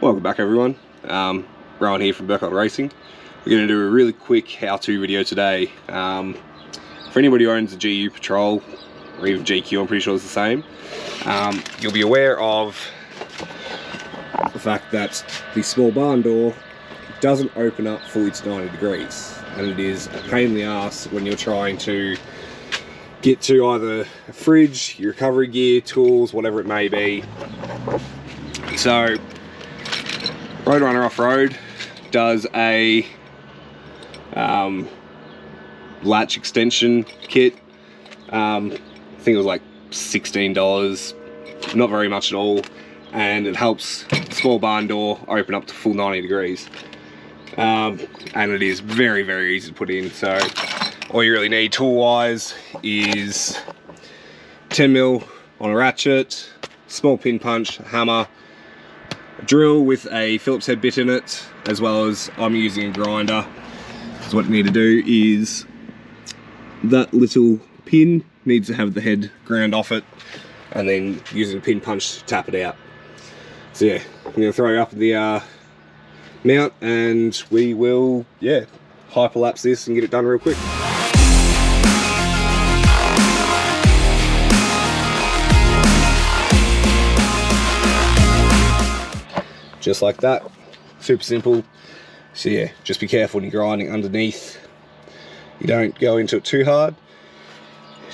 Welcome back everyone, Rowan here from Burkle Racing. We're going to do a really quick how-to video today. For anybody who owns a GU Patrol, or even GQ, I'm pretty sure it's the same, you'll be aware of the fact that the small barn door doesn't open up fully to 90 degrees, and it is a pain in the ass when you're trying to get to either a fridge, your recovery gear, tools, whatever it may be. So Road Runner Offroad does a latch extension kit. I think it was like $16, not very much at all, and it helps the small barn door open up to full 90 degrees. And it is very, very easy to put in. So all you really need tool wise is 10mm on a ratchet, small pin punch, hammer, a drill with a Phillips head bit in it, as well as I'm using a grinder. So what you need to do is that little pin needs to have the head ground off it, and then using a pin punch to tap it out. So yeah, I'm going to throw you up the mount and we will, yeah, hyperlapse this and get it done real quick. Just like that, super simple. So yeah, just be careful when you're grinding underneath. You don't go into it too hard.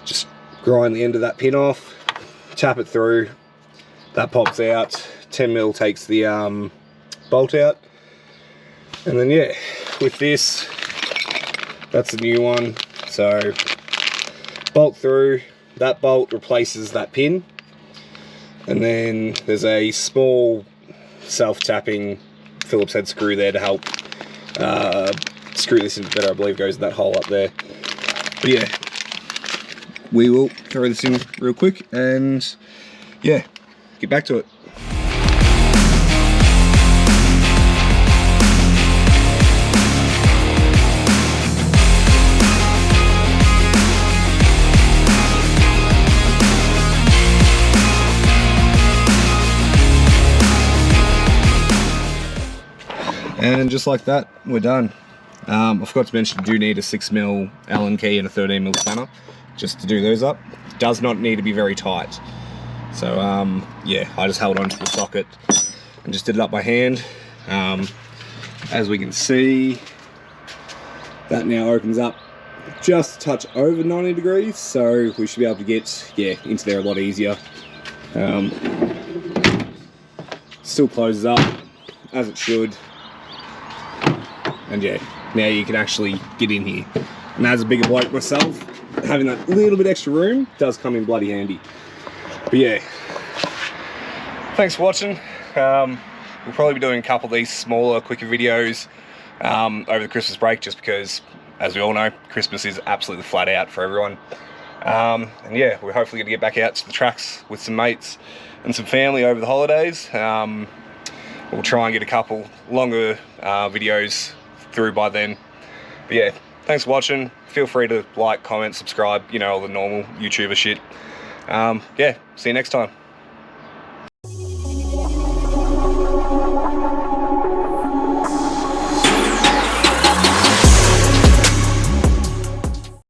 Just grind the end of that pin off, tap it through, that pops out, 10mm takes the bolt out, and then yeah, with this, that's a new one. So bolt through, that bolt replaces that pin, and then there's a small self-tapping Phillips head screw there to help screw this in better. I believe goes in that hole up there. But yeah, we will throw this in real quick and yeah, get back to it. And just like that, we're done. I forgot to mention, you do need a 6mm Allen key and a 13mm spanner just to do those up. It does not need to be very tight. So yeah, I just held onto the socket and just did it up by hand. As we can see, that now opens up just a touch over 90 degrees, so we should be able to get, yeah, into there a lot easier. Still closes up as it should. And yeah, now you can actually get in here. And as a bigger bloke myself, having that little bit extra room does come in bloody handy. But yeah, thanks for watching. We'll probably be doing a couple of these smaller, quicker videos over the Christmas break, just because, as we all know, Christmas is absolutely flat out for everyone. And yeah, we're hopefully going to get back out to the tracks with some mates and some family over the holidays. We'll try and get a couple longer videos through by then. But yeah, thanks for watching. Feel free to like, comment, subscribe, you know, all the normal YouTuber shit. Yeah, see you next time.